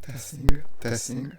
Testing, testing.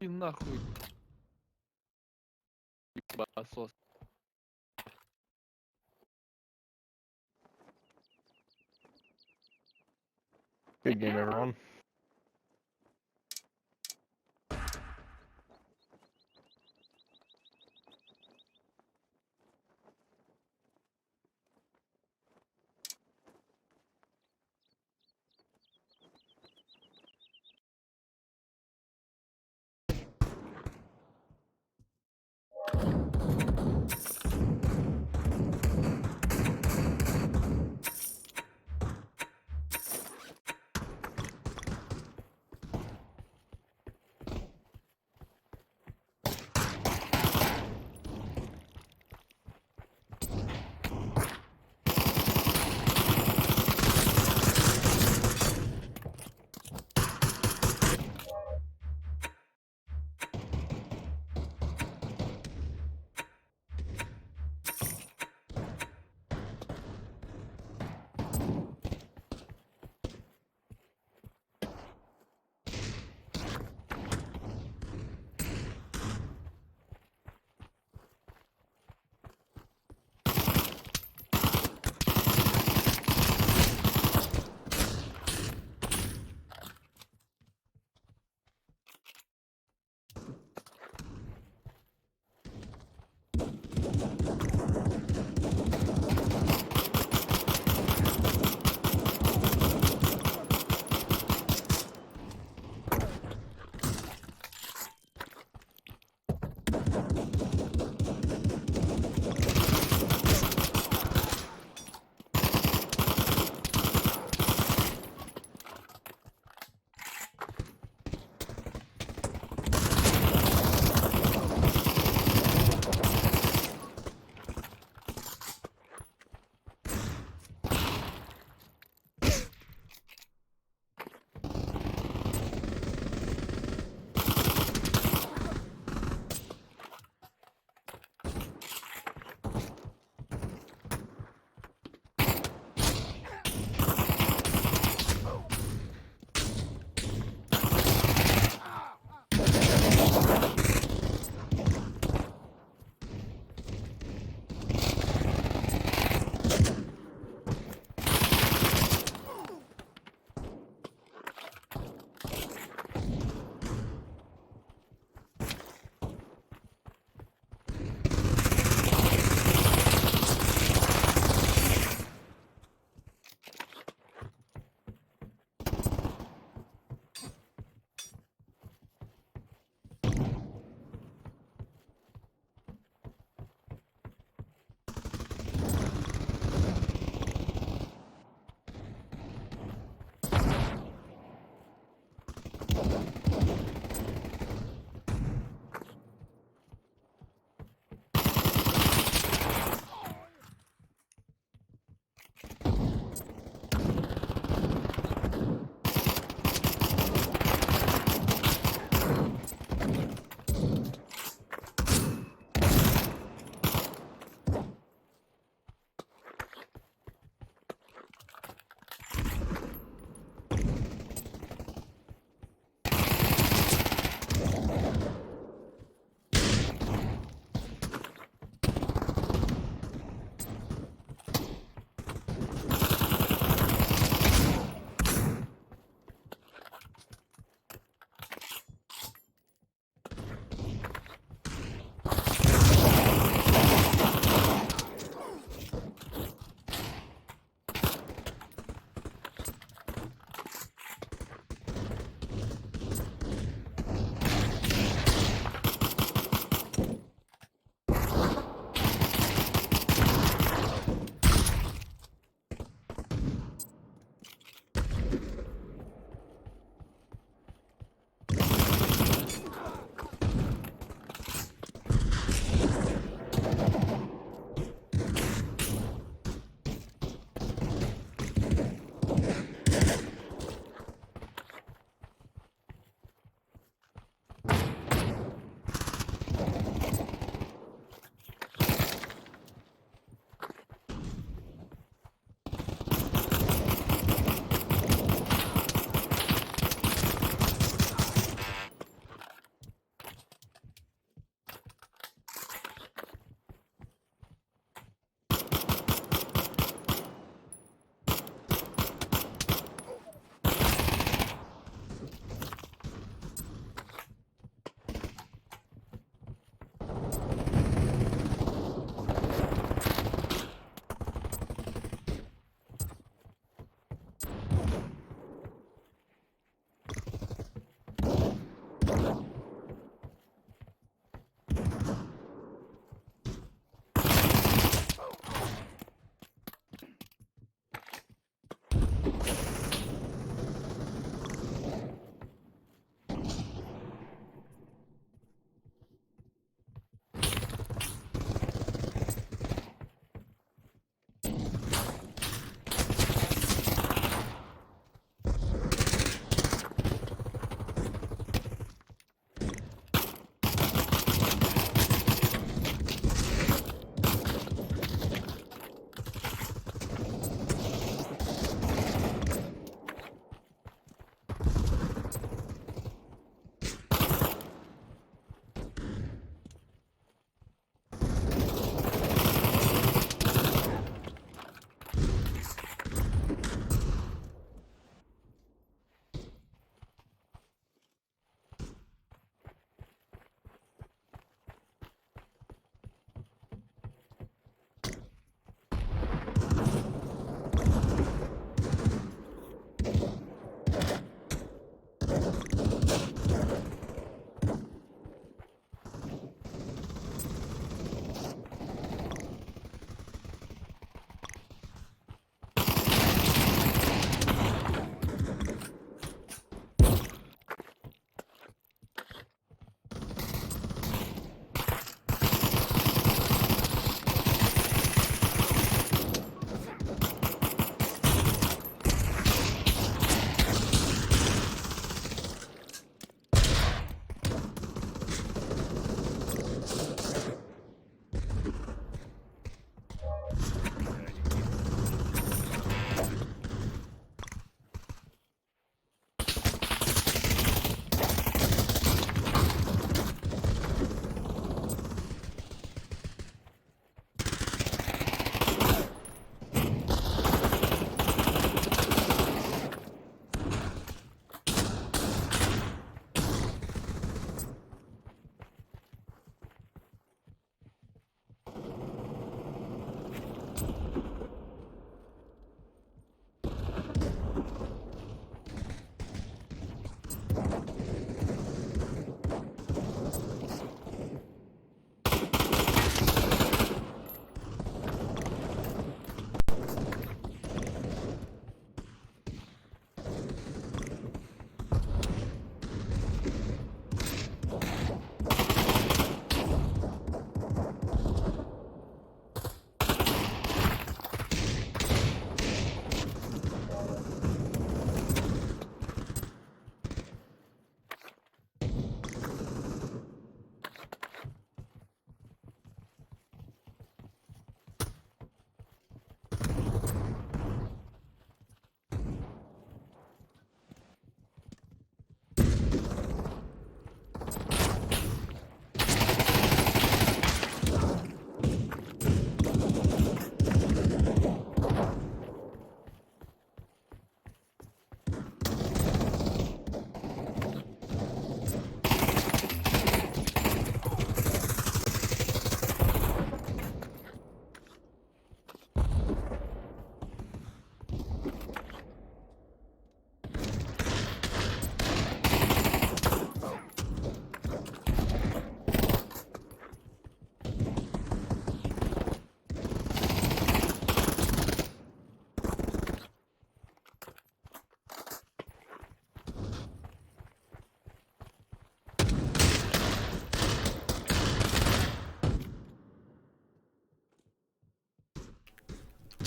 И нахуй. Ебасос. Good game, everyone.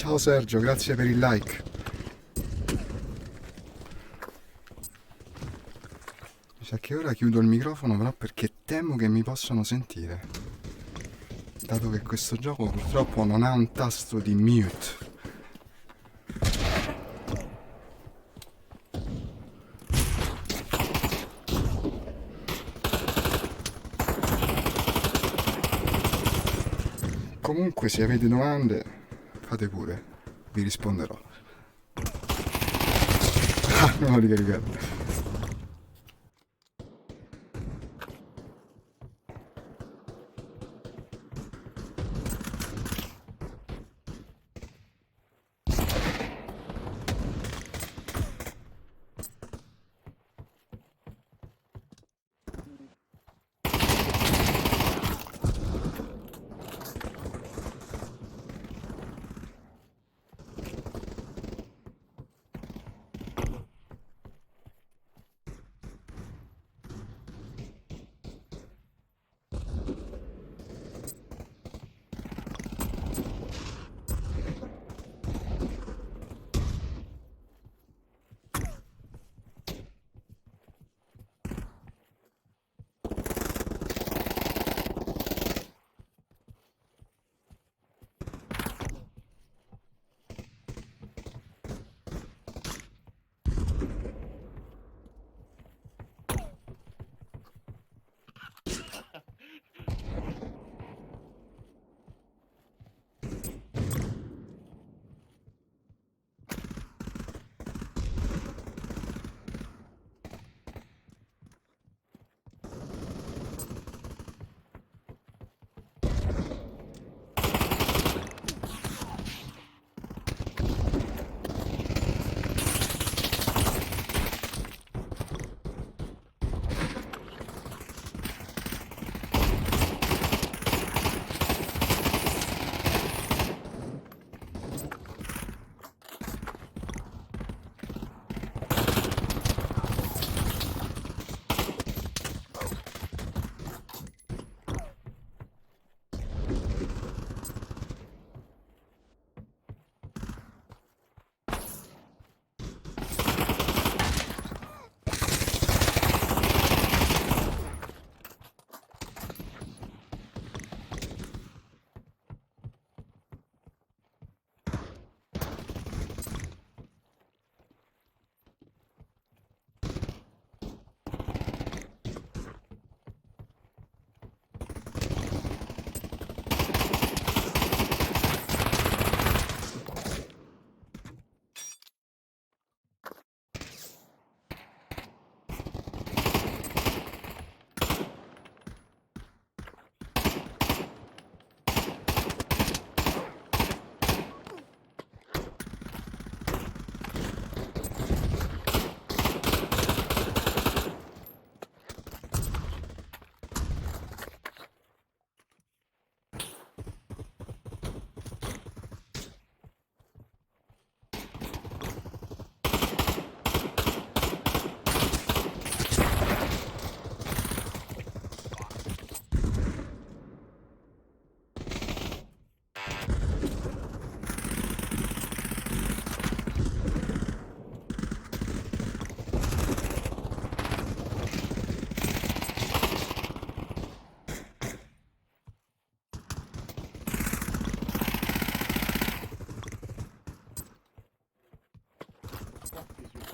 Ciao Sergio, grazie per il like. Dice a che ora chiudo il microfono però perché temo che mi possano sentire. Dato che questo gioco purtroppo non ha un tasto di mute. Comunque se avete domande fate pure, vi risponderò. Ah, non ho ricaricato.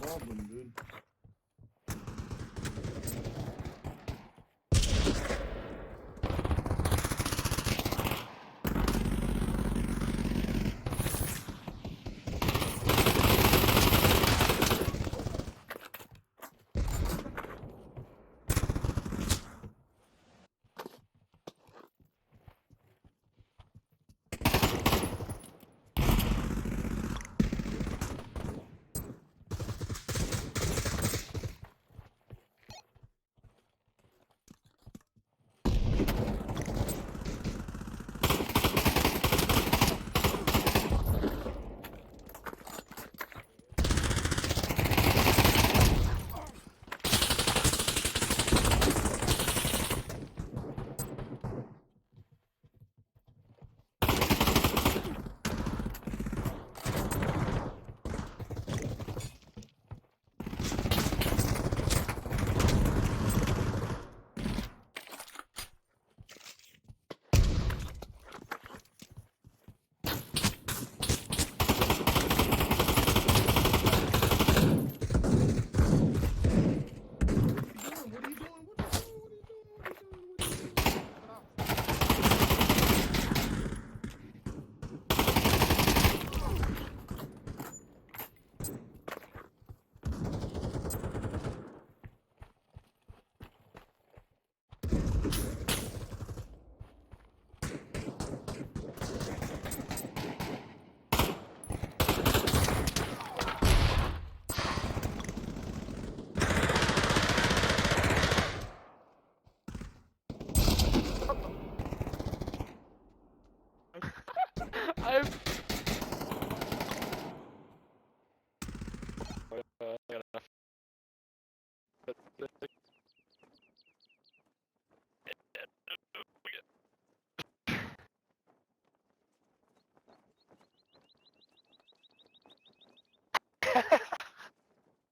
problem, dude.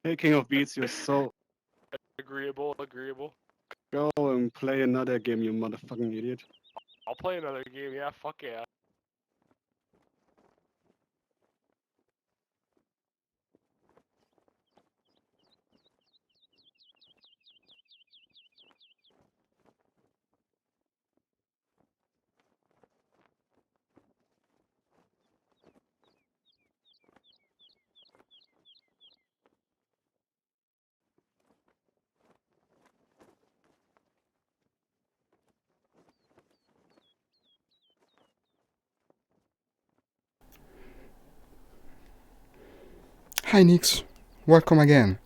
Hey, King of Beats, you're so... Agreeable. Go and play another game, you motherfucking idiot. I'll play another game. Yeah, fuck yeah. Hi Nix, welcome again.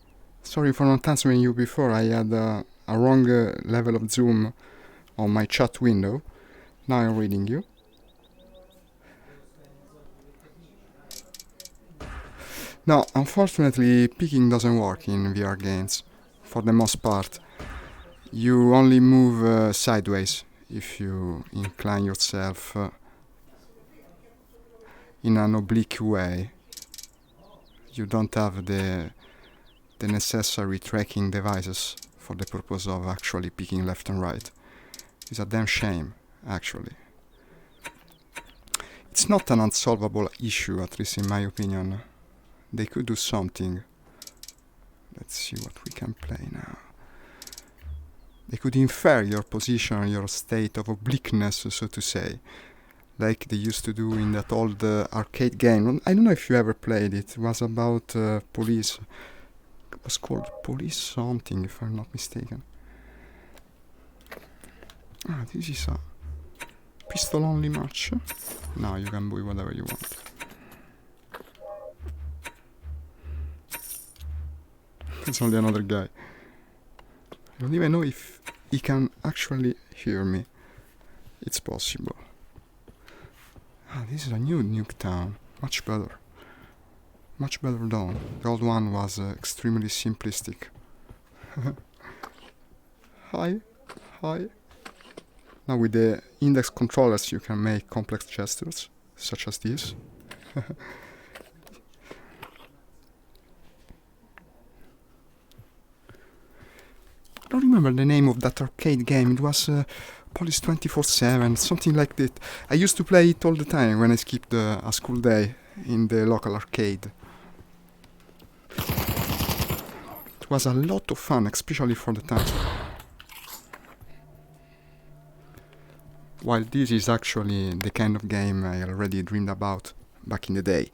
Sorry for not answering you before, I had a wrong level of zoom on my chat window. Now I'm reading you. No, unfortunately, picking doesn't work in VR games, for the most part. You only move sideways if you incline yourself in an oblique way. You don't have the necessary tracking devices for the purpose of actually picking left and right. It's a damn shame, actually. It's not an unsolvable issue, at least in my opinion. They could do something. Let's see what we can play now. They could infer your position, your state of obliqueness, so to say, like they used to do in that old arcade game. I don't know if you ever played it. It was about police. It was called Police something, if I'm not mistaken. Ah, this is a pistol-only match. Now you can buy whatever you want. It's only another guy. I don't even know if he can actually hear me. It's possible. Ah, this is a new Nuke Town. Much better. Much better done. The old one was extremely simplistic. Hi. Now with the index controllers you can make complex gestures, such as this. I don't remember the name of that arcade game. It was Police 24/7, something like that. I used to play it all the time when I skipped a school day in the local arcade. It was a lot of fun, especially for the time. While this is actually the kind of game I already dreamed about back in the day.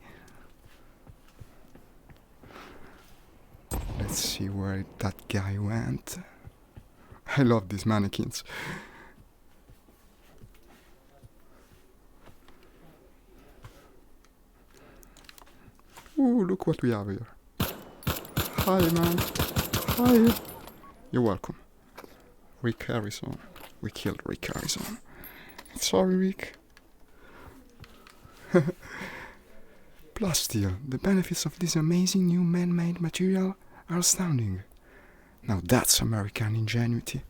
Let's see where that guy went. I love these mannequins. Ooh, look what we have here. Hi, man. Hi. You're welcome. Rick Harrison. We killed Rick Harrison. Sorry, Rick. Plus still, the benefits of this amazing new man-made material are astounding. Now that's American ingenuity.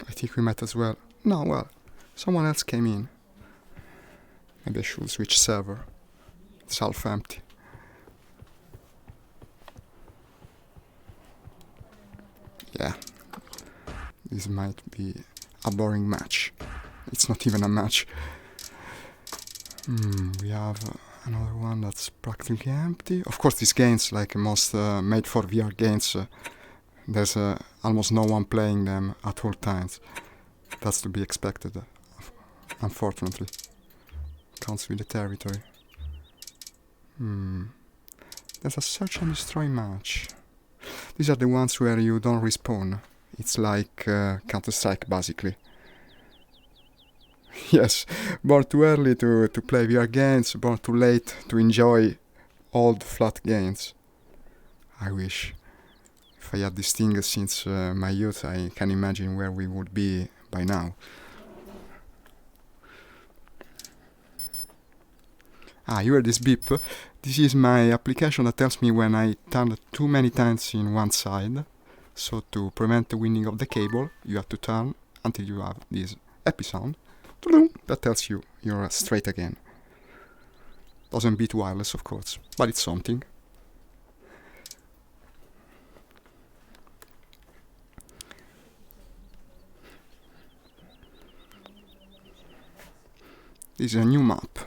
I think we might as well. No, well, someone else came in. Maybe I should switch server. It's half empty. Yeah, this might be a boring match. It's not even a match. We have another one that's practically empty. Of course, these games, like most made for VR games, there's almost no one playing them at all times. That's to be expected, unfortunately. Counts with the territory. There's a search and destroy match. These are the ones where you don't respawn. It's like Counter-Strike, basically. Yes, born too early to play VR games, born too late to enjoy old flat games. I wish. If I had this thing since my youth, I can imagine where we would be by now. Ah, you hear this beep? This is my application that tells me when I turn too many times in one side. So to prevent the winning of the cable, you have to turn until you have this happy sound. That tells you you're straight again. Doesn't beat wireless, of course, but it's something. This is a new map.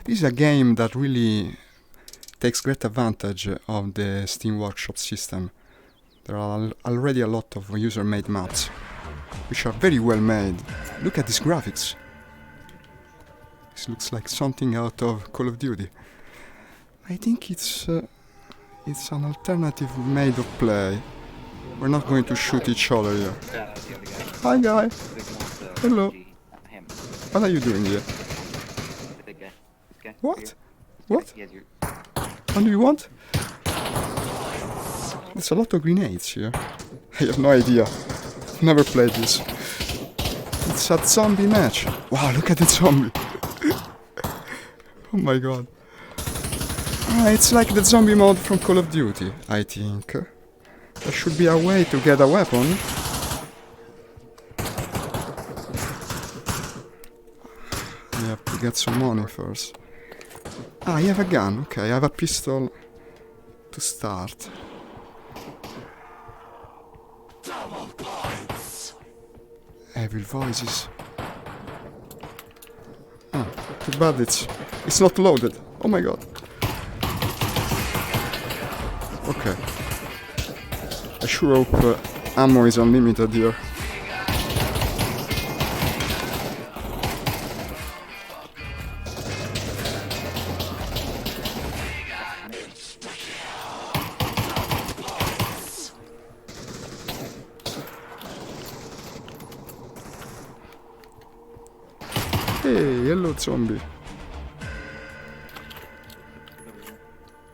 This is a game that really takes great advantage of the Steam Workshop system. There are already a lot of user-made maps, which are very well made. Look at these graphics. This looks like something out of Call of Duty. I think it's an alternative made of play. We're not going to shoot each other here. Hi guy. Hello. What are you doing here? What? What? What do you want? There's a lot of grenades here. I have no idea. Never played this. It's a zombie match. Wow, look at the zombie. Oh my god. It's like the zombie mode from Call of Duty, I think. There should be a way to get a weapon. I have to get some money first. Ah, I have a gun. Okay, I have a pistol to start. Evil voices. Ah, too bad it's not loaded. Oh my god. Okay. I sure hope ammo is unlimited here. Hey, hello zombie.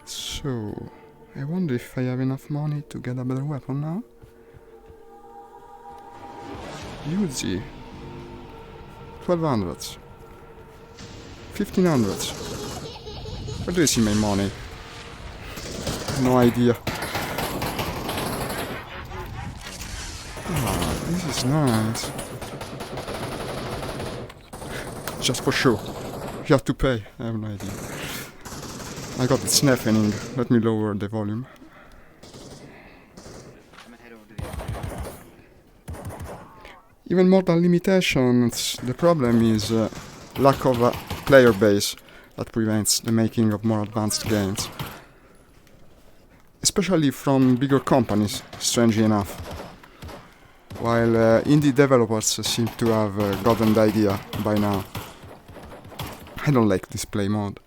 So, I wonder if I have enough money to get a better weapon now. Uzi. 1200s. 1500s. Where do you see my money? No idea. Ah, this is nice. Just for show. You have to pay. I have no idea. I got it snapping. Let me lower the volume. Even more than limitations, the problem is lack of a player base that prevents the making of more advanced games. Especially from bigger companies, strangely enough. While indie developers seem to have gotten the idea by now. I don't like display mode.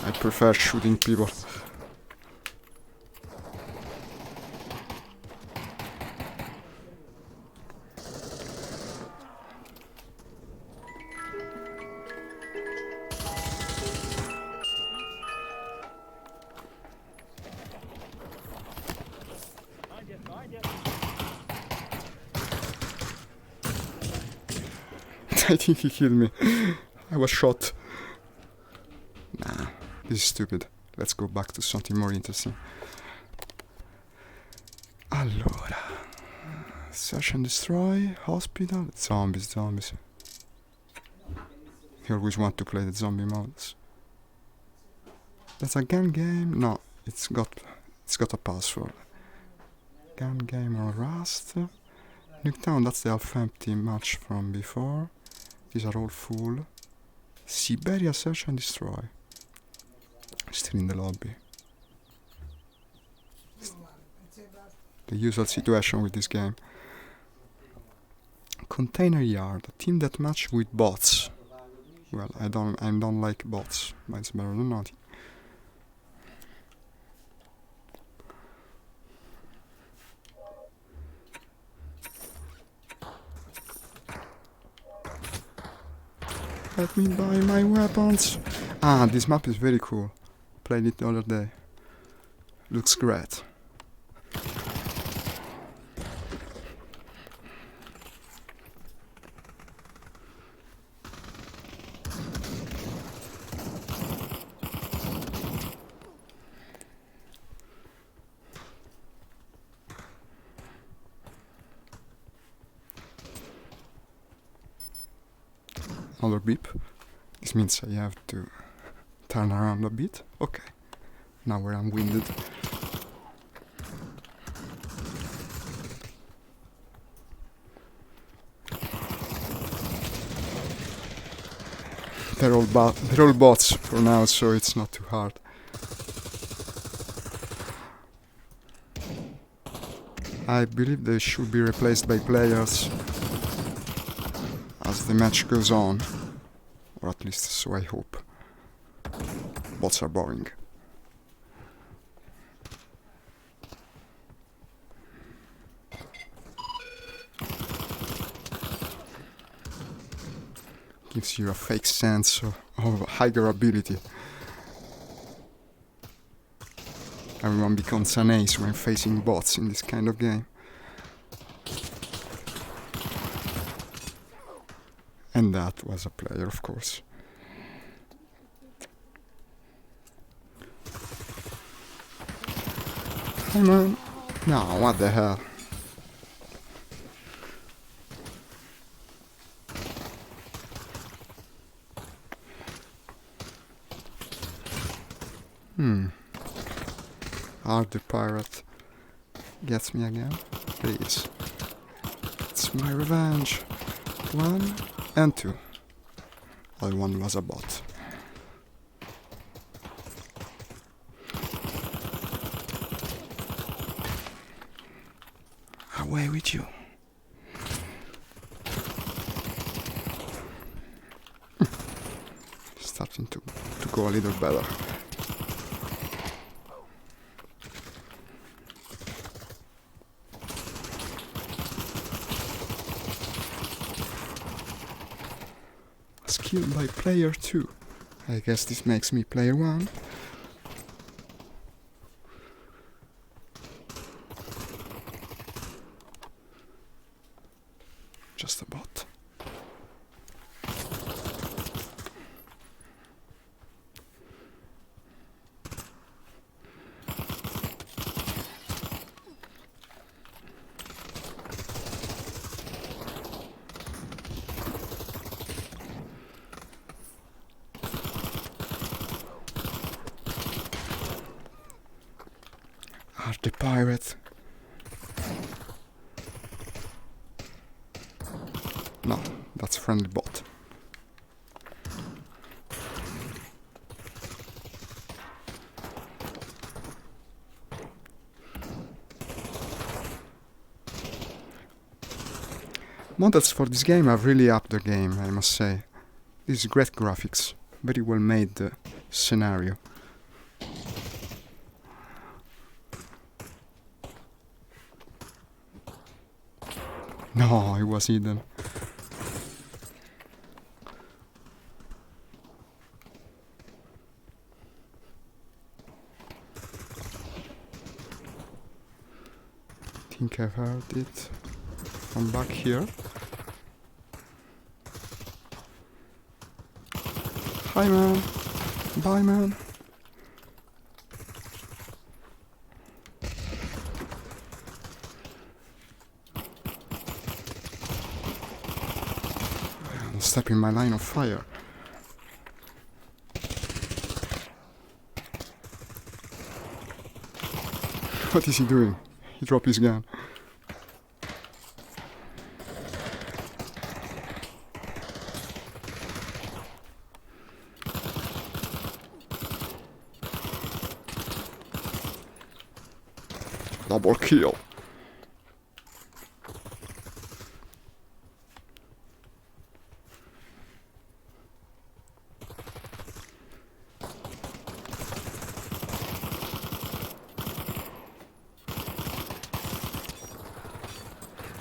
I prefer shooting people. I think he killed me. I was shot. Nah, this is stupid. Let's go back to something more interesting. Allora. Search and destroy, hospital, zombies. You always want to play the zombie modes. That's a gun game? No, it's got a password. Gun game or Rust. Nuketown, that's the half empty match from before. These are all full. Siberia, search and destroy. Still in the lobby. The usual situation with this game. Container yard, team deathmatch with bots. Well, I don't like bots, but it's better than nothing. Let me buy my weapons. Ah, this map is very cool. played it the other day. Looks great. Another beep. This means I have to turn around a bit. Okay. Now where I'm winded. They're all bots for now, so it's not too hard. I believe they should be replaced by players as the match goes on, or at least so I hope. Bots are boring. Gives you a fake sense of higher ability. Everyone becomes an ace when facing bots in this kind of game. And that was a player, of course. Hey man. No, what the hell? Art the pirate gets me again. Please. It's my revenge. 1 and 2. Other one was a bot. Away with you. Starting to go a little better. Killed by player 2. I guess this makes me player 1. Just a bot. The pirate. No, that's friendly bot. Models for this game have really upped the game, I must say. This is great graphics, very well made scenario. No, it was hidden. I think I've heard it from back here. Hi man. Bye man. Step in my line of fire. What is he doing? He dropped his gun. Double kill.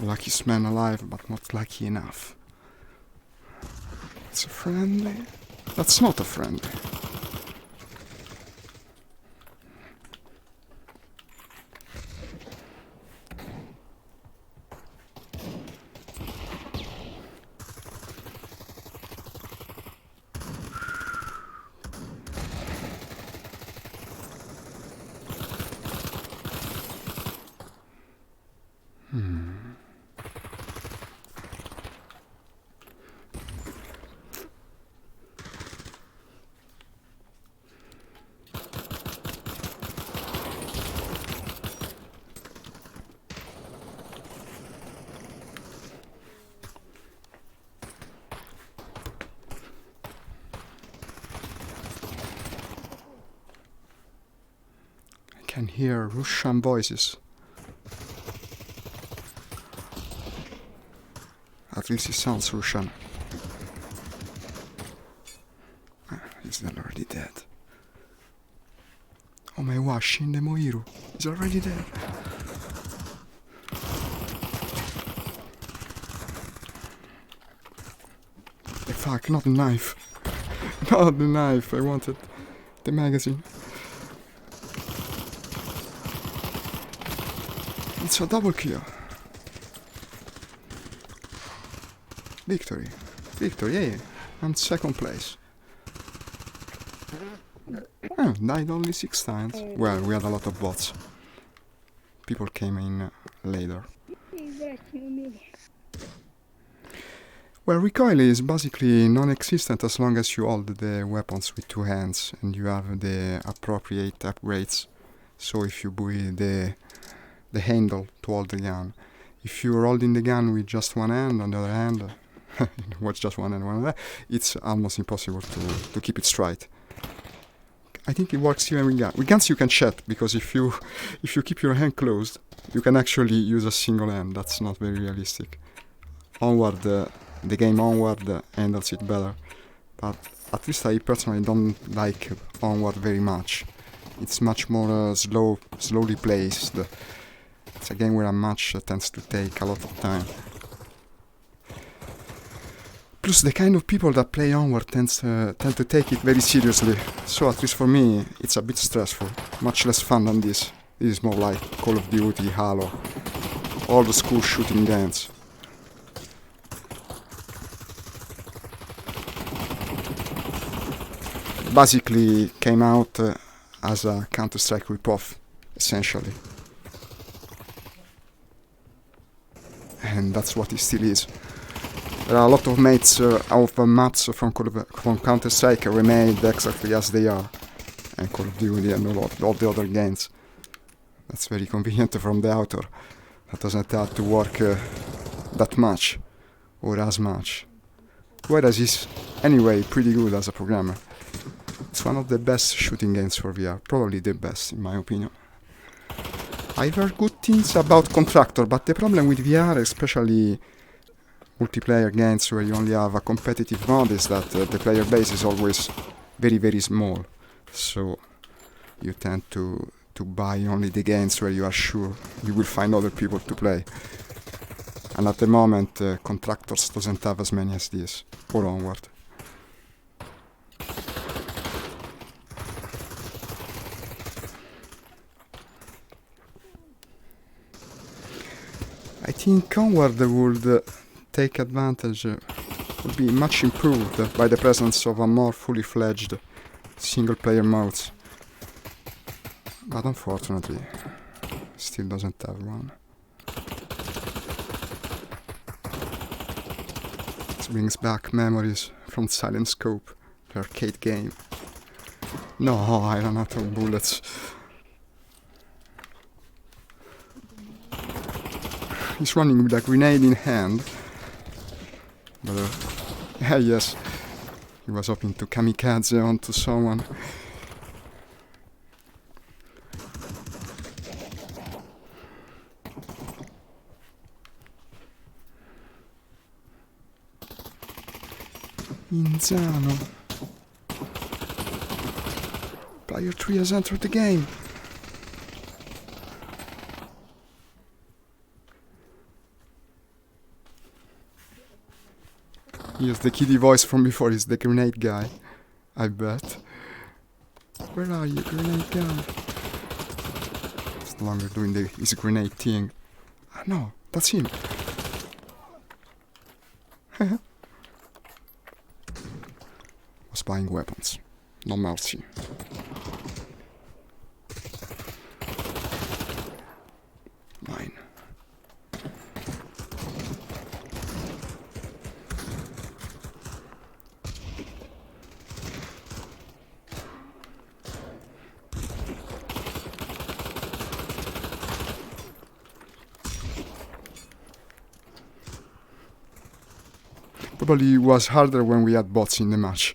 Luckiest man alive, but not lucky enough. It's a friendly. That's not a friendly. I can hear Russian voices. At least it sounds Russian. He's already dead. Oh my gosh, Shin Moiru. He's already dead. Fuck, not the knife. Not the knife, I wanted the magazine. It's a double kill. Victory. Victory, yeah. And second place. Oh, died only 6 times. Well, we had a lot of bots. People came in later. Well, recoil is basically non-existent as long as you hold the weapons with 2 hands and you have the appropriate upgrades. So if you buy the handle to hold the gun. If you're holding the gun with just one hand, on the other hand, what's just one hand, one hand, it's almost impossible to keep it straight. I think it works even with guns. With guns you can chat, because if you keep your hand closed, you can actually use a single hand. That's not very realistic. Onward, the game Onward handles it better. But at least I personally don't like Onward very much. It's much more slowly placed. It's a game where a match tends to take a lot of time. Plus, the kind of people that play Onward tend to take it very seriously. So, at least for me, it's a bit stressful. Much less fun than this. This is more like Call of Duty, Halo. All the school shooting games. Basically came out as a Counter-Strike ripoff, essentially. And that's what it still is. There are a lot of maps from Counter-Strike remade exactly as they are. And Call of Duty and all the other games. That's very convenient from the author. That doesn't have to work that much. Or as much. Whereas he's anyway pretty good as a programmer. It's one of the best shooting games for VR. Probably the best, in my opinion. I've heard good things about Contractor, but the problem with VR, especially multiplayer games where you only have a competitive mode, is that the player base is always very, very small. So you tend to buy only the games where you are sure you will find other people to play. And at the moment, Contractors doesn't have as many as this, or Onward. I think Onward would take advantage, would be much improved by the presence of a more fully fledged single-player mode. But unfortunately, still doesn't have one. This brings back memories from Silent Scope, the arcade game. No, I ran out of bullets. He's running with a grenade in hand. But yes, he was hoping to kamikaze onto someone. Inzano. Player 3 has entered the game. Yes, the kiddie voice from before is the grenade guy. I bet. Where are you, grenade guy? He's no longer doing his grenade thing. Ah, no, that's him. Was buying weapons. No mercy. Mine. Probably was harder when we had bots in the match.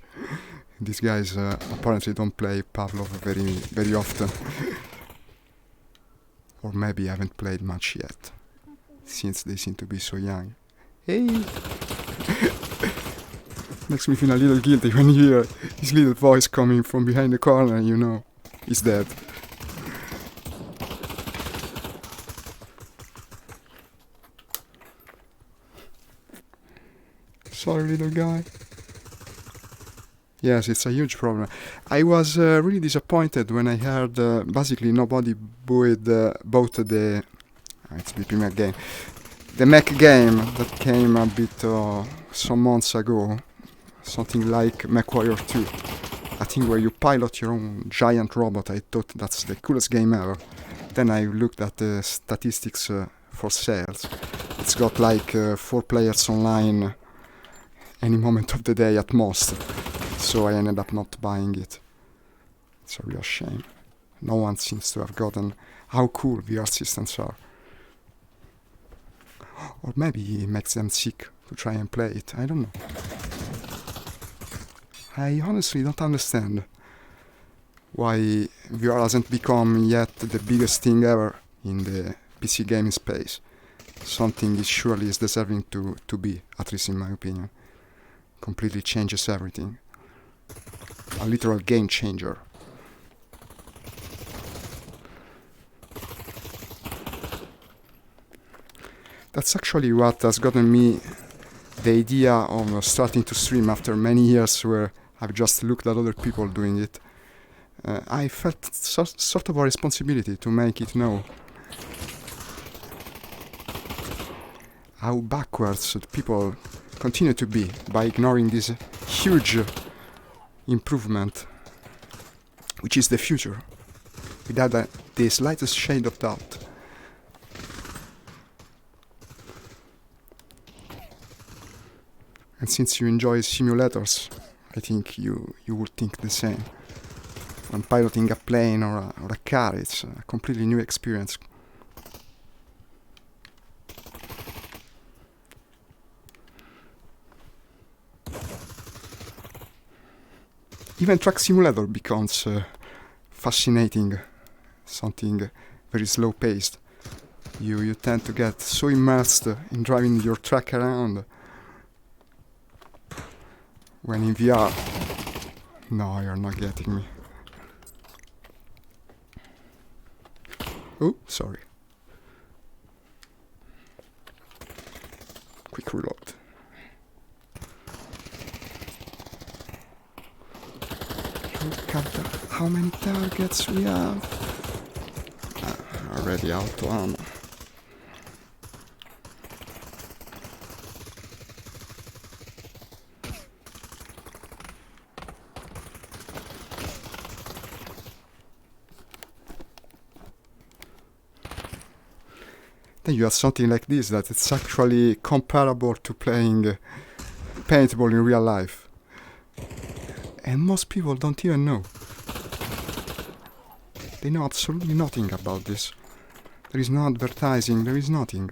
These guys apparently don't play Pavlov very often. Or maybe haven't played much yet, since they seem to be so young. Hey! Makes me feel a little guilty when you hear his little voice coming from behind the corner, you know, he's dead. Sorry, little guy. Yes, it's a huge problem. I was really disappointed when I heard basically nobody bought the... it's beeping me again. The mech game that came a bit some months ago. Something like MechWarrior 2. I think where you pilot your own giant robot. I thought that's the coolest game ever. Then I looked at the statistics for sales. It's got like 4 players online any moment of the day at most. So I ended up not buying it. It's a real shame. No one seems to have gotten how cool VR systems are. Or maybe it makes them sick to try and play it. I don't know. I honestly don't understand why VR hasn't become yet the biggest thing ever in the PC gaming space. Something it surely is deserving to be, at least in my opinion. Completely changes everything. A literal game changer. That's actually what has gotten me the idea of starting to stream after many years where I've just looked at other people doing it. I felt sort of a responsibility to make it know how backwards people continue to be by ignoring this huge improvement, which is the future, without the slightest shade of doubt. And since you enjoy simulators, I think you would think the same. When piloting a plane or a car, it's a completely new experience. Even Truck Simulator becomes fascinating, something very slow-paced. You tend to get so immersed in driving your truck around. When in VR... No, you're not getting me. Oh, sorry. Quick reload. Look at how many targets we have. Already out of ammo. Then you have something like this that it's actually comparable to playing paintball in real life. And most people don't even know. They know absolutely nothing about this. There is no advertising, there is nothing.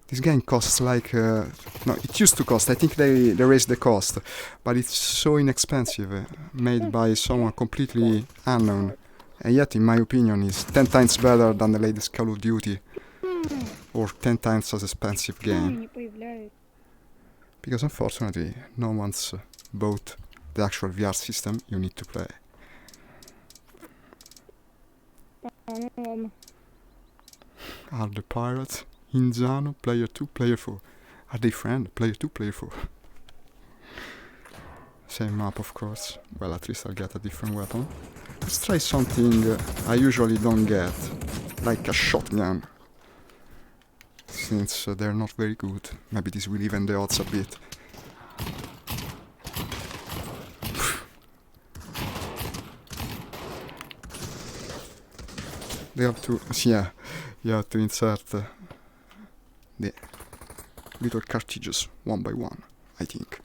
This game costs like... no, it used to cost, I think they raised the cost. But it's so inexpensive, made by someone completely unknown. And yet, in my opinion, is 10 times better than the latest Call of Duty. Or 10 times as expensive game. Because unfortunately, no one's bought the actual VR system you need to play. Are the pirates Inzano, player 2, player 4? Are they friend, player 2, player 4? Same map, of course. Well, at least I'll get a different weapon. Let's try something I usually don't get, like a shotgun. Since they're not very good, maybe this will even the odds a bit. They have to, yeah, you have to insert the little cartridges one by one, I think.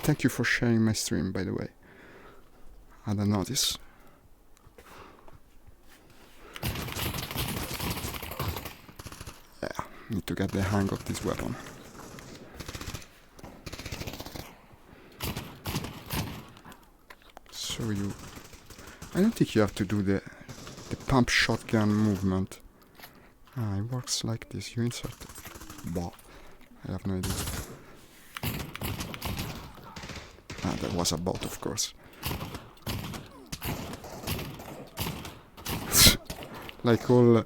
Thank you for sharing my stream, by the way. I don't notice. Need to get the hang of this weapon. So I don't think you have to do the pump shotgun movement. Ah, it works like this. You insert it. Bah. I have no idea. Ah, that was a bot, of course. Like all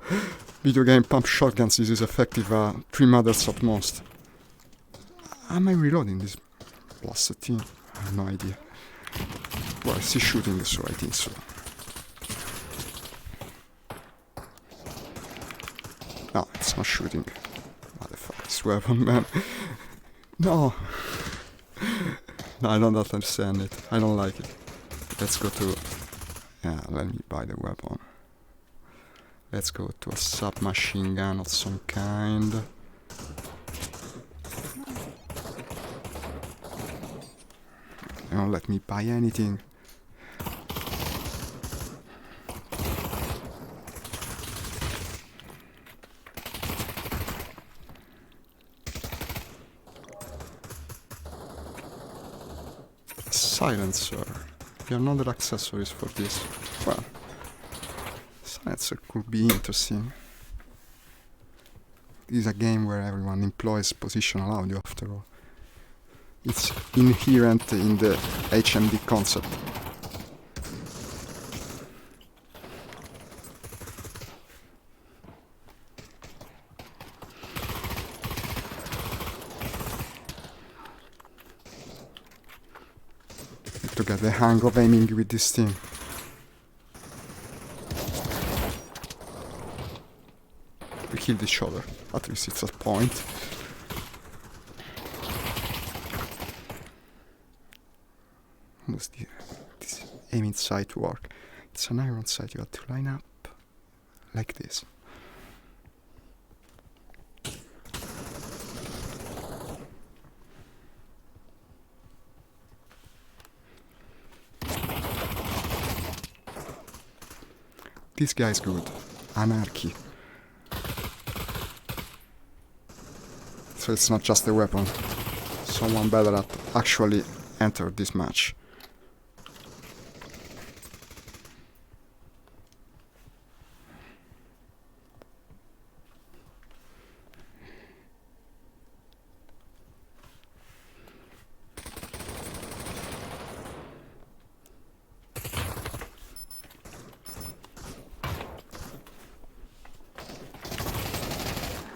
video game pump shotguns, this is effective 3 mothers at most. Am I reloading this blasted thing? I have no idea. Well, I see shooting, so I think so. No, it's not shooting. What the fuck, this weapon, man. No! No, I don't understand it. I don't like it. Let's go to... Yeah, let me buy the weapon. Let's go to a submachine gun of some kind. They don't let me buy anything. Silencer. There are no other accessories for this. Well, silencer could be interesting. This is a game where everyone employs positional audio after all. It's inherent in the HMD concept. To get the hang of aiming with this thing. We killed each other. At least it's a point. How does this aiming sight work? It's an iron sight. You have to line up like this. This guy's good. Anarchy. So it's not just a weapon. Someone better at actually enter this match.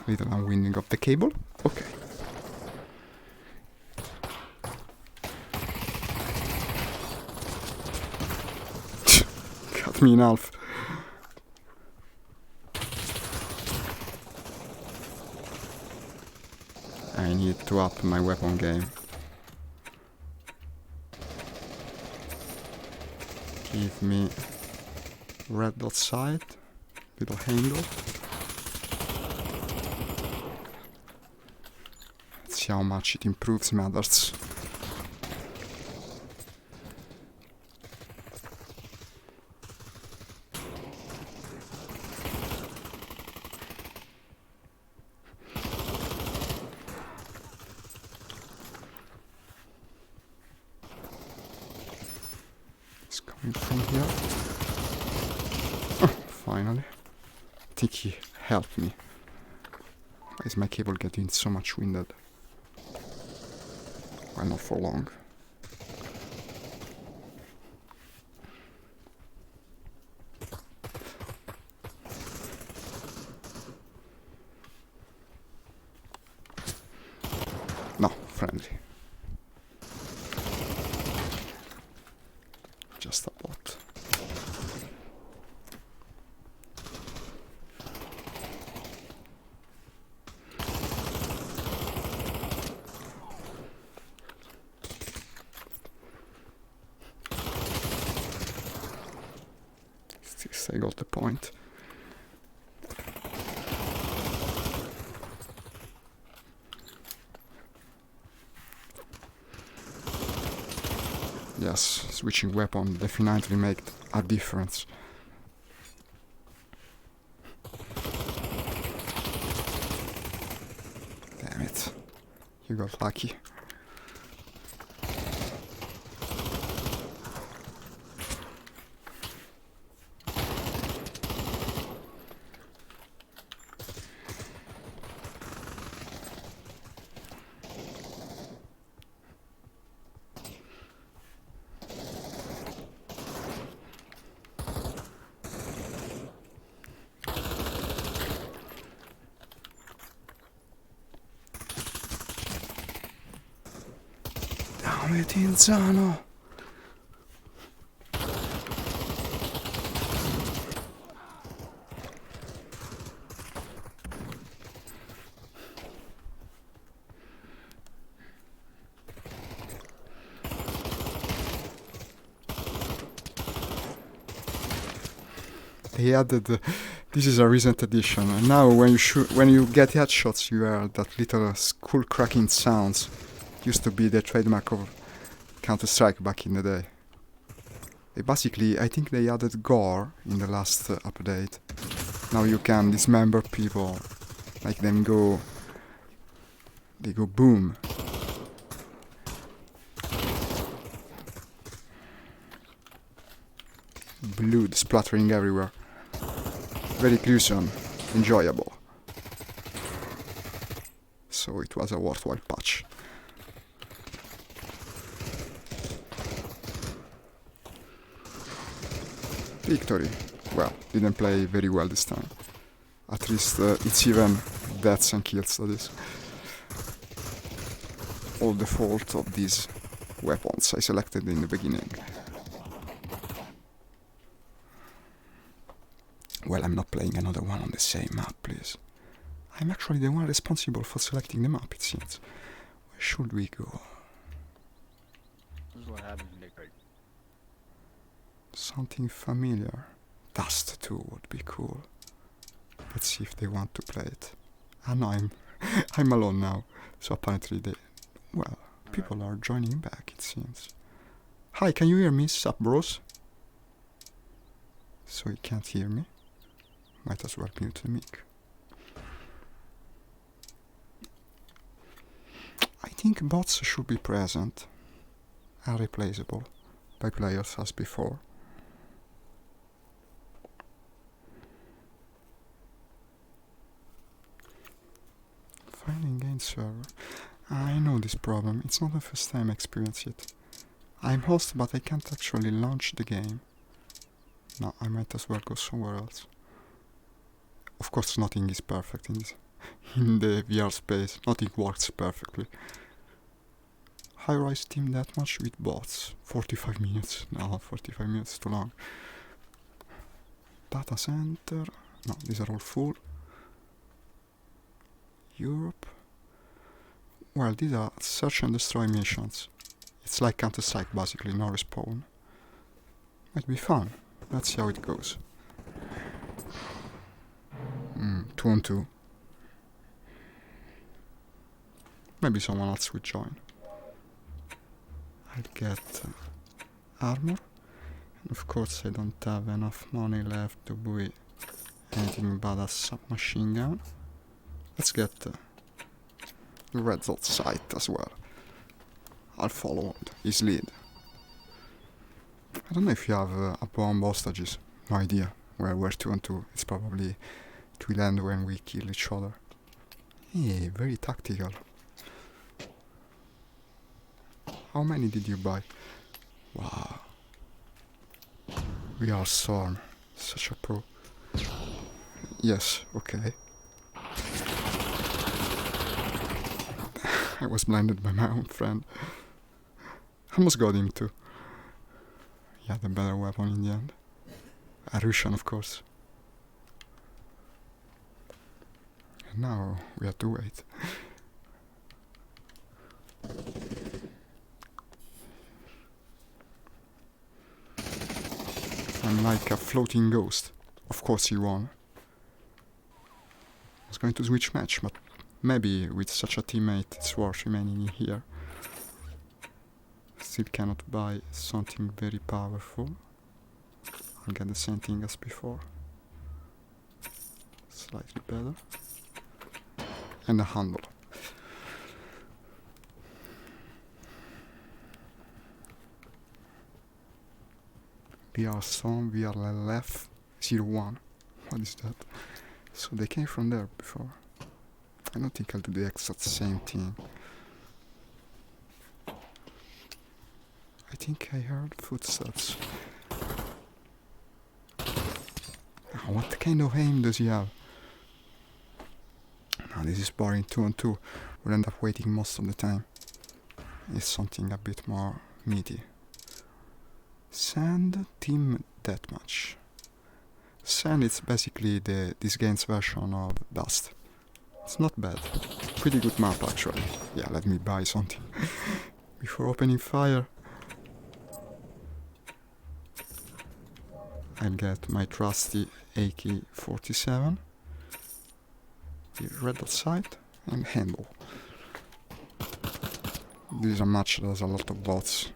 Little unwinding of the cable. Okay. Cut me in half. I need to up my weapon game. Give me red dot sight. Little handle. See how much it improves matters. It's coming from here. Oh, finally. I think he helped me. Why is my cable getting so much winded? Well, not for long. No, friendly. Just a bot. I got the point. Yes, switching weapon definitely made a difference. You got lucky. Damn it, Inzano! They added this is a recent addition, and now when you get headshots, you hear that little skull cracking sounds. Used to be the trademark of Counter-Strike back in the day. They basically, I think they added gore in the last update. Now you can dismember people, make them go. They go boom. Blood splattering everywhere. Very gruesome, enjoyable. So it was a worthwhile patch. Victory. Well, didn't play very well this time. At least it's even deaths and kills, that is. All the fault of these weapons I selected in the beginning. Well, I'm not playing another one on the same map, please. I'm actually the one responsible for selecting the map, it seems. Where should we go? This is what happens when you make Something familiar. Dust 2 would be cool. Let's see if they want to play it. Ah no, I'm alone now. So apparently well, people are joining back, it seems. Hi, can you hear me, sup bros? So he can't hear me. Might as well mute the mic. I think bots should be present and replaceable by players as before. Finding game server. I know this problem. It's not the first time I experience it. I'm host, but I can't actually launch the game. No, I might as well go somewhere else. Of course, nothing is perfect in the VR space. Nothing works perfectly. High-rise team deathmatch with bots. 45 minutes. No, 45 minutes too long. Data center. No, these are all full. Europe. Well, these are search and destroy missions. It's like Counter-Strike basically, no respawn. Might be fun. Let's see how it goes. 2 on 2. Maybe someone else will join. I'll get armor. And of course I don't have enough money left to buy anything but a submachine gun. Let's get the red dot sight as well. I'll follow his lead. I don't know if you have a bomb hostages. No idea. Well, we're 2 on 2. It's probably it will end when we kill each other. Hey, very tactical. How many did you buy? Wow. We are Storm. Such a pro. Yes, okay. I was blinded by my own friend. Almost got him too. He had a better weapon in the end. A Russian, of course. And now we have to wait. I'm like a floating ghost. Of course he won. I was going to switch match, but maybe with such a teammate it's worth remaining here. Still cannot buy something very powerful. I'll get the same thing as before. Slightly better. And a handle. VR Storm, VRLF 01. What is that? So they came from there before. I don't think I'll do the exact same thing. I think I heard footsteps. Oh, what kind of aim does he have? No, this is boring 2-on-2. We'll end up waiting most of the time. It's something a bit more meaty. Sand Team Deathmatch. Sand is basically this game's version of Dust. It's not bad. Pretty good map actually. Yeah, let me buy something. Before opening fire, I'll get my trusty AK-47, the red dot sight, and handle. This is a match that has a lot of bots,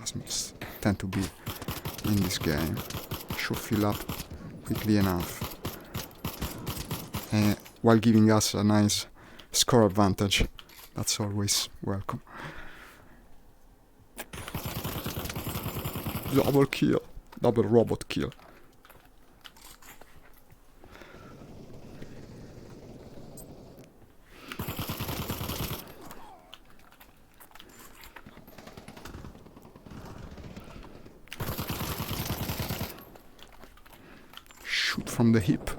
as must tend to be in this game. Should fill up quickly enough, while giving us a nice score advantage. That's always welcome. Double kill, double robot kill. Shoot from the hip.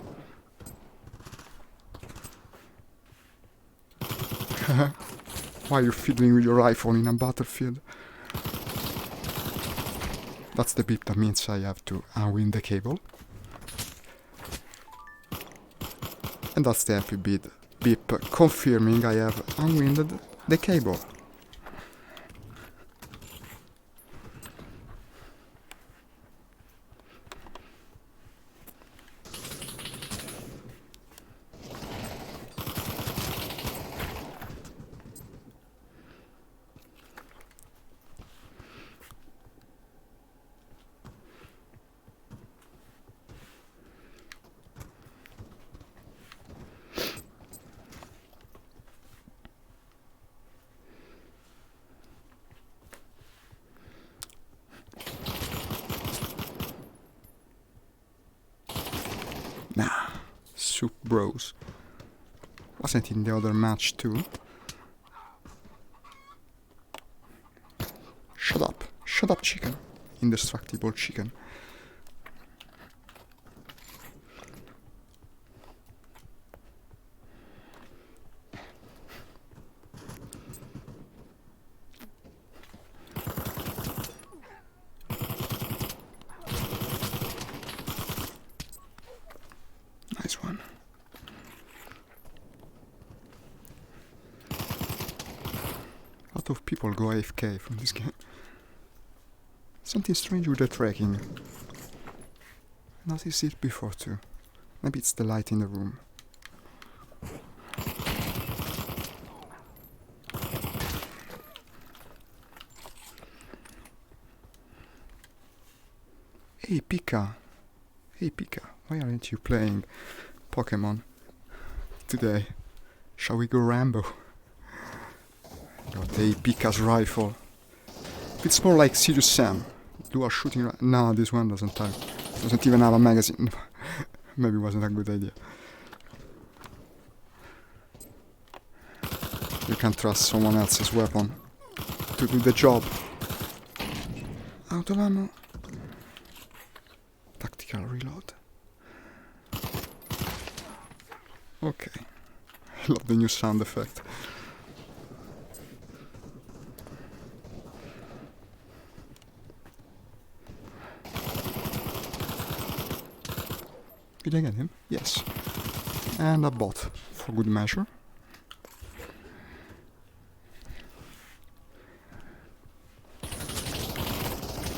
Why are you fiddling with your rifle in a battlefield? That's the beep that means I have to unwind the cable. And that's the happy beep confirming I have unwinded the cable. Nah, Soup Bros. Wasn't in the other match too? Shut up chicken. Indestructible chicken. Nice one. A lot of people go AFK from this game. Something strange with the tracking. I noticed it before too. Maybe it's the light in the room. Hey Pika! Hey Pika, why aren't you playing Pokemon today? Shall we go Rambo? Got a Pika's rifle. It's more like Serious Sam. You are shooting. No, this one doesn't even have a magazine. Maybe it wasn't a good idea. You can't trust someone else's weapon to do the job. Out of ammo. Tactical reload. Okay. I love the new sound effect. Did I get him? Yes. And a bot, for good measure.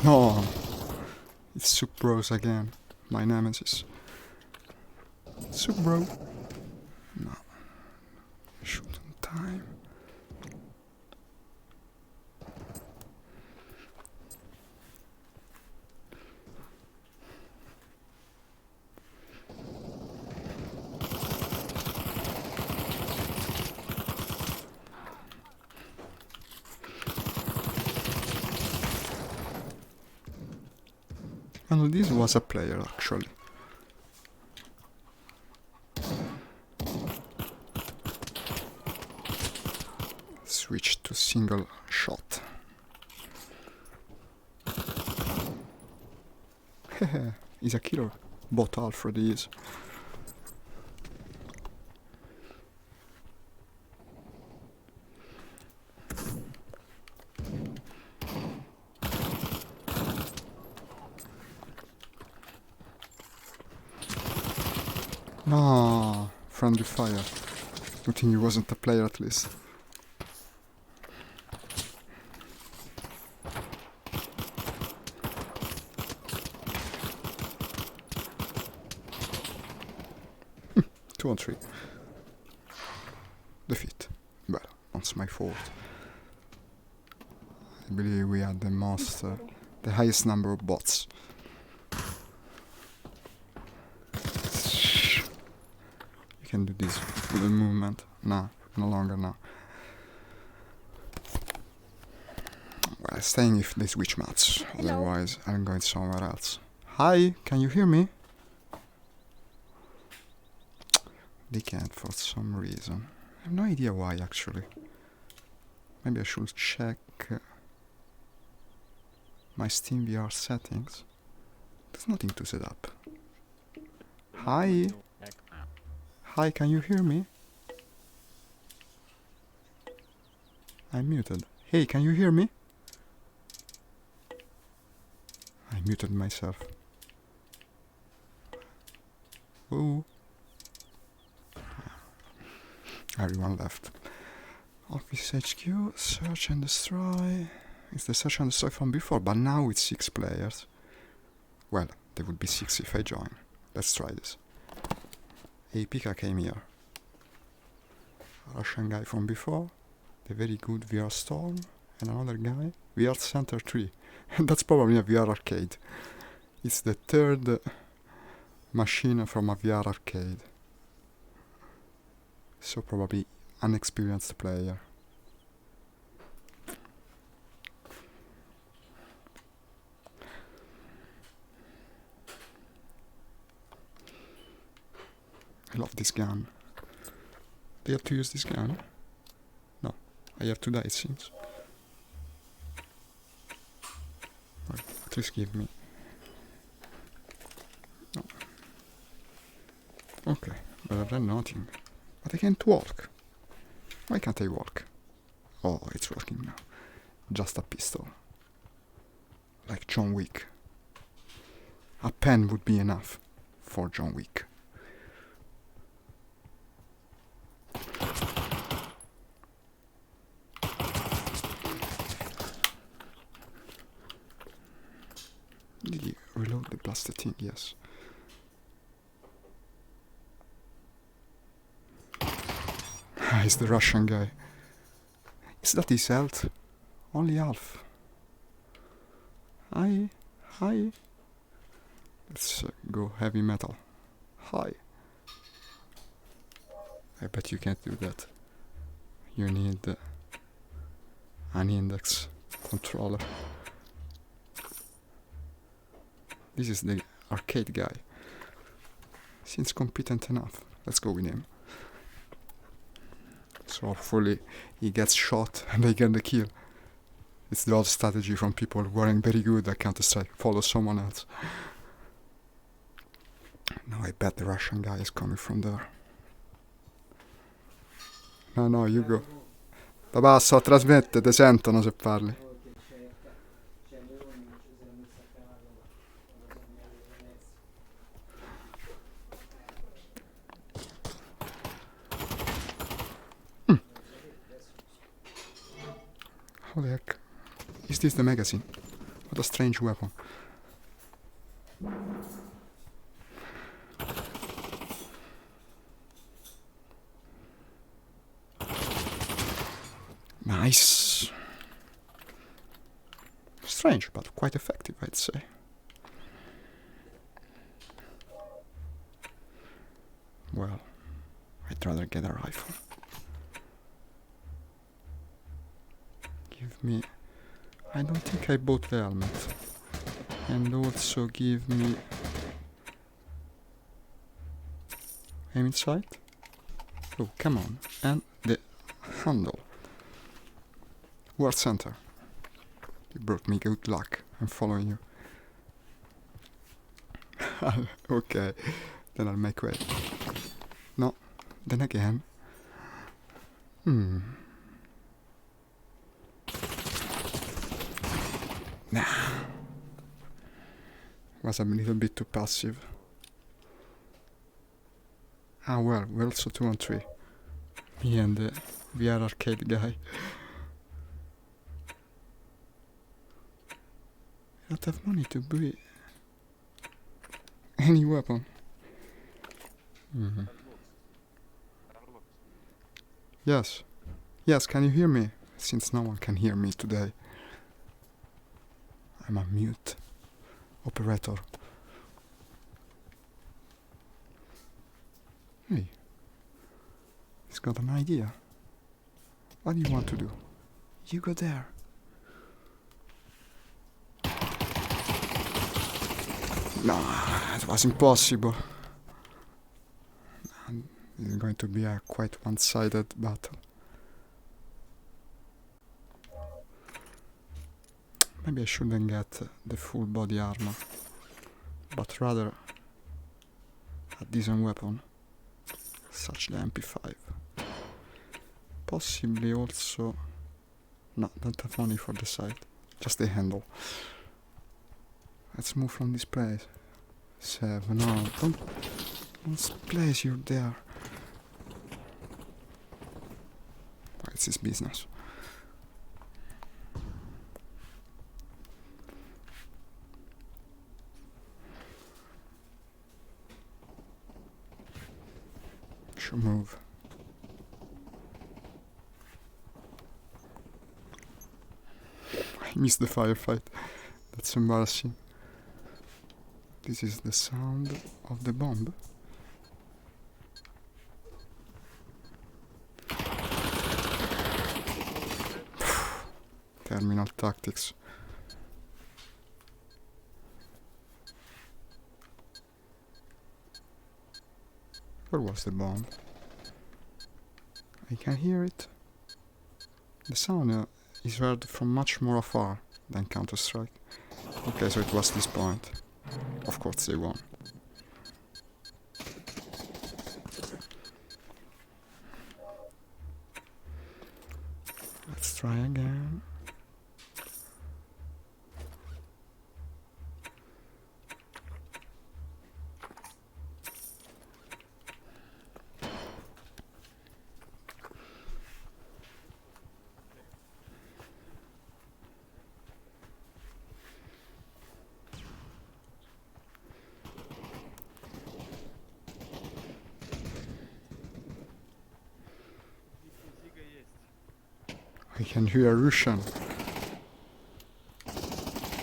No! It's Soup Bros again, my nemesis. Soup Bro. No. Shoot on time. And this was a player, actually. Switch to single shot. Hehe, he's a killer. Bot Alfred is. No, friendly fire. Good thing he wasn't a player at least. Two on three. Defeat. Well, that's my fault. I believe we had the highest number of bots. You can do this with a movement. Nah, no longer now. Well, staying if they switch maps. Otherwise, I'm going somewhere else. Hi, can you hear me? They can't for some reason. I have no idea why, actually. Maybe I should check my Steam VR settings. There's nothing to set up. Hi? Hi, can you hear me? I'm muted. Hey, can you hear me? I muted myself. Oh. Everyone left. Office HQ, search and destroy. It's the search and destroy from before, but now it's 6 players. Well, there would be 6 if I join. Let's try this. Hey, Pika came here. Russian guy from before. The very good VR Storm. And another guy. VR Center 3. And that's probably a VR arcade. It's the third machine from a VR arcade. So probably unexperienced player. I love this gun. Do you have to use this gun? No. I have to die, it seems. Well, at least give me. No. Okay, better than nothing. But I can't walk. Why can't I walk? Oh, it's working now. Just a pistol. Like John Wick. A pen would be enough for John Wick. Did he reload the blaster thing? Yes. He's the Russian guy. Is that his health? Only half. Hi. Hi. Let's go heavy metal. Hi. I bet you can't do that. You need an index controller. This is the arcade guy. Seems competent enough. Let's go with him. So hopefully he gets shot and they get the kill. It's the old strategy from people who aren't very good at Counter-Strike. Follow someone else. No, I bet the Russian guy is coming from there. No, you go. Papà, sto a trasmettere, ti sentono se parli. How the heck? Is this the magazine? What a strange weapon. Nice. Strange, but quite effective, I'd say. Well, I'd rather get a rifle. Give me... I don't think I bought the helmet. And also give me aim in sight. Oh, come on. And the handle. War center. You brought me good luck. I'm following you. Okay, then I'll make way. No, then again. Nah. Was a little bit too passive. Ah well, we're also 2 on 3. Me and the VR arcade guy. I don't have money to buy any weapon. Yes. Yes, can you hear me? Since no one can hear me today. I'm a mute operator. Hey. He's got an idea. What do you want to do? You go there. Nah, it was impossible. It's going to be a quite one-sided battle. Maybe I shouldn't get the full body armor, but rather a decent weapon, such the MP5. Possibly also... No, don't have money for the sight, just the handle. Let's move from this place. 7, no, don't place you there. It's his business. Should move. I missed the firefight. That's embarrassing. This is the sound of the bomb. Terminal tactics. Where was the bomb? I can hear it. The sound is heard from much more afar than Counter-Strike. Okay, so it was this point. Of course they won. Let's try again. I can hear Russian.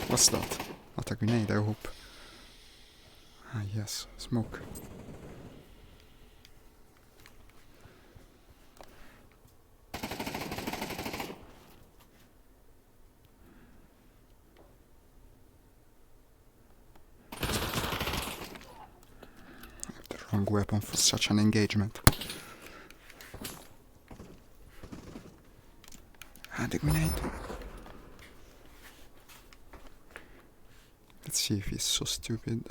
What's that? Not a grenade, I hope. Ah, yes, smoke. I have the wrong weapon for such an engagement. The grenade. Let's see if he's so stupid.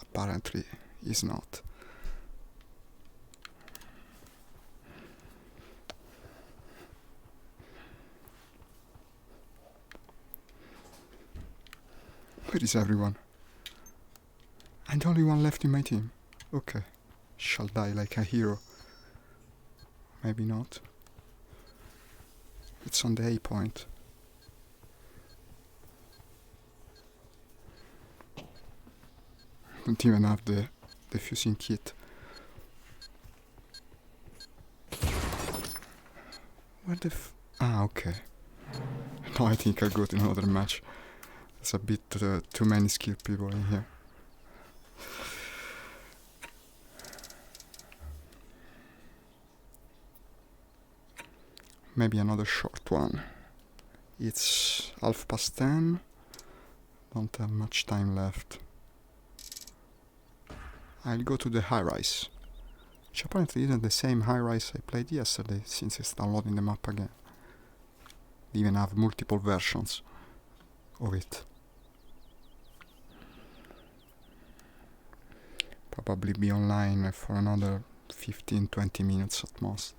Apparently, he's not. Where is everyone? I'm the only one left in my team. Okay. Shall die like a hero. Maybe not. It's on the A point. Don't even have the defusing kit. Where the ah, okay. No, I think I'll go to another match. There's a bit too many skilled people in here. Maybe another short one. It's 10:30. Don't have much time left. I'll go to the high-rise, which apparently isn't the same high-rise I played yesterday, since it's downloading the map again. They even have multiple versions of it. Probably be online for another 15-20 minutes at most.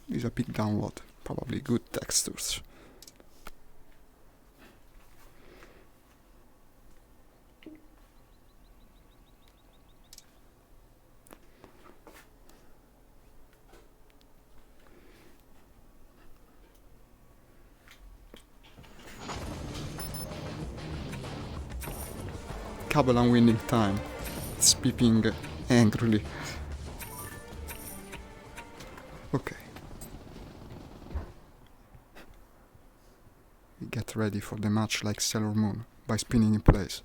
It's a big download, probably good textures. Cabelan winning time. It's beeping angrily. Okay. We get ready for the match like Sailor Moon by spinning in place.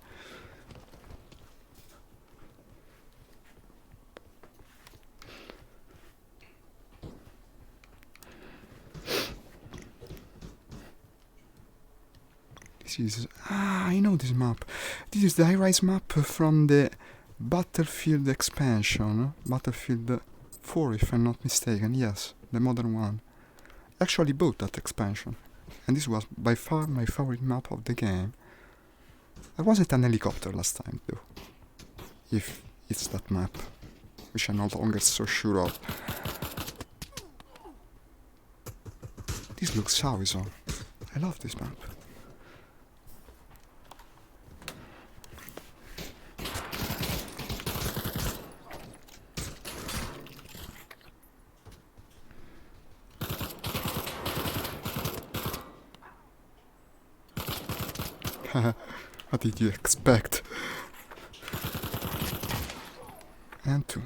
I know this map. This is the high-rise map from the Battlefield expansion. Battlefield 4, if I'm not mistaken. Yes, the modern one. Actually bought that expansion. And this was by far my favorite map of the game. I wasn't an helicopter last time, though. If it's that map. Which I'm no longer so sure of. This looks awesome. I love this map. What did you expect? And two.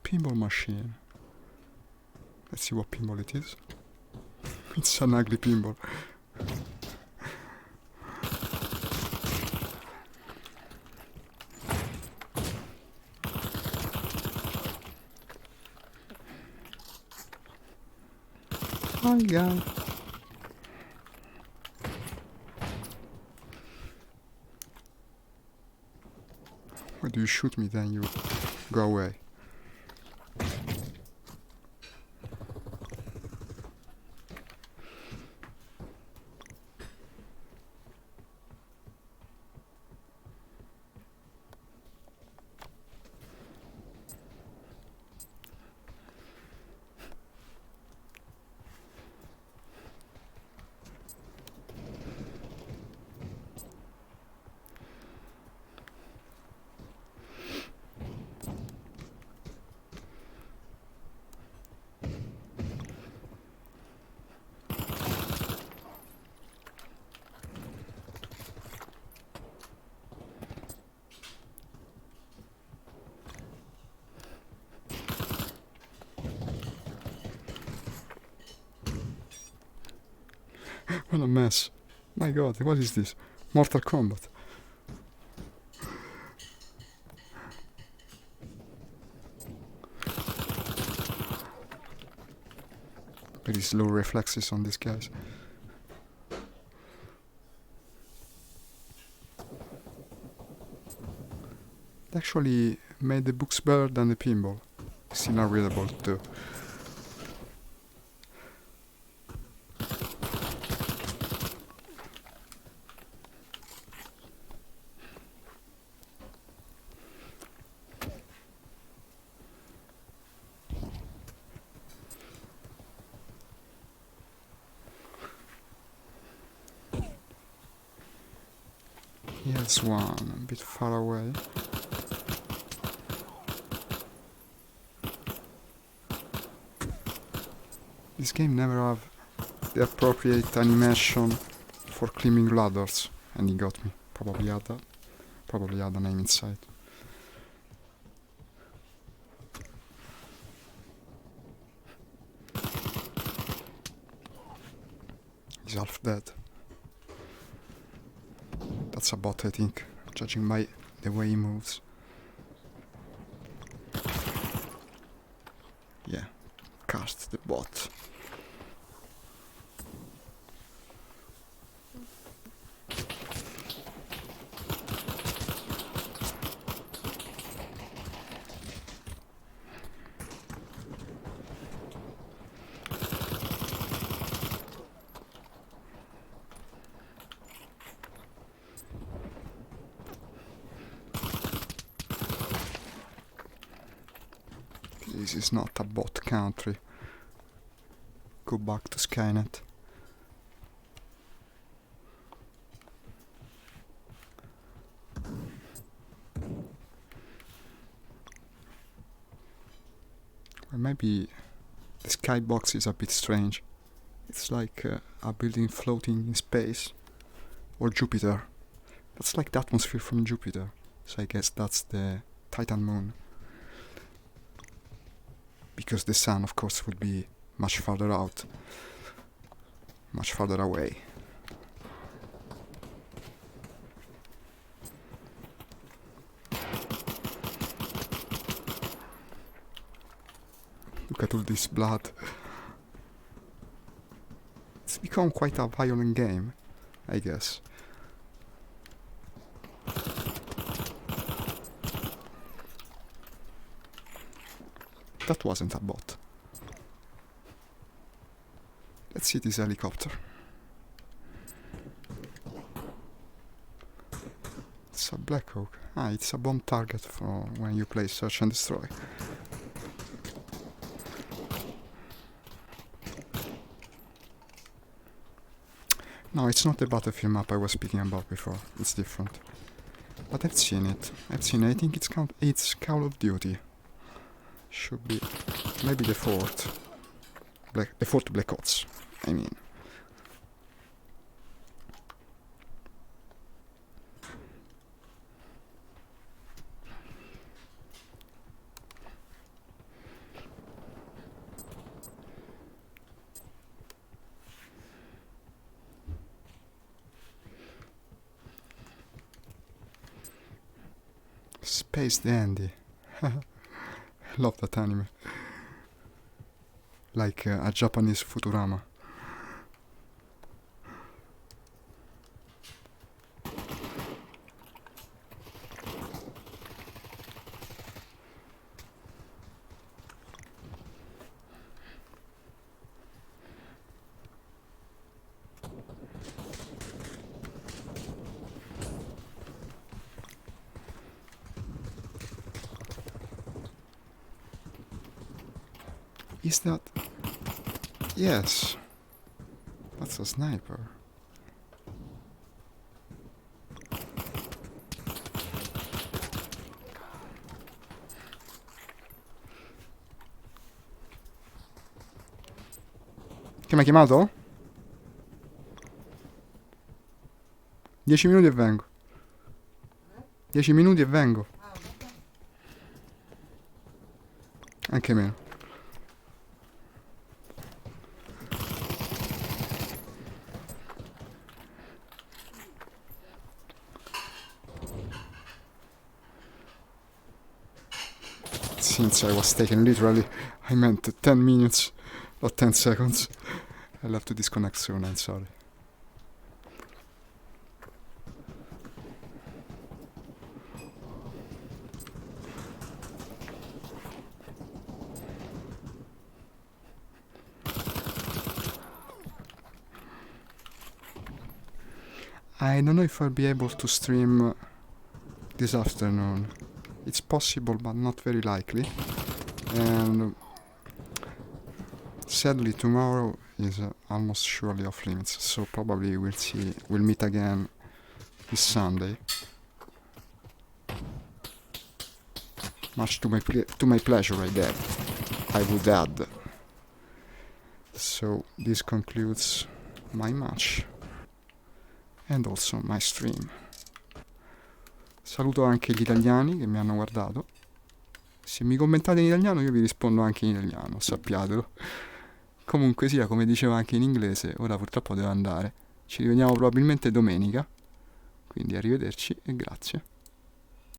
Pinball machine. Let's see what pinball it is. It's an ugly pinball. Hi guy. Why do you shoot me then you go away? What a mess. My god, what is this? Mortal Kombat. Very slow reflexes on these guys. It actually made the books better than the pinball. Still not readable too. Here's one, a bit far away. This game never have the appropriate animation for climbing ladders, and he got me. Probably had a name inside. He's half dead. That's a bot, I think, judging by the way he moves. Yeah, cast the bot. This is not a bot country. Go back to Skynet. Or maybe the skybox is a bit strange. It's like a building floating in space. Or Jupiter. That's like the atmosphere from Jupiter. So I guess that's the Titan moon. Because the sun, of course, would be much farther out. Much farther away. Look at all this blood. It's become quite a violent game, I guess. That wasn't a bot. Let's see this helicopter. It's a Black Hawk. Ah, it's a bomb target for when you play Search and Destroy. No, it's not the Battlefield map I was speaking about before. It's different. But I've seen it. I think it's Call of Duty. Should be maybe the fourth Black Ops, I mean. Space Dandy. Love that anime. Like a Japanese Futurama. Is that... Yes. That's a sniper. Che mi ha chiamato? 10 minuti e vengo. 10 minuti e vengo. Anche meno. Since I was taken literally, I meant 10 minutes, not 10 seconds. I'll have to disconnect soon, I'm sorry. I don't know if I'll be able to stream this afternoon. It's possible, but not very likely. And sadly, tomorrow is almost surely off limits. So probably we'll meet again this Sunday. Much to my pleasure, I would add. So this concludes my match and also my stream. Saluto anche gli italiani che mi hanno guardato. Se mi commentate in italiano io vi rispondo anche in italiano, sappiatelo. Comunque sia, come dicevo anche in inglese, ora purtroppo devo andare. Ci rivediamo probabilmente domenica, quindi arrivederci e grazie.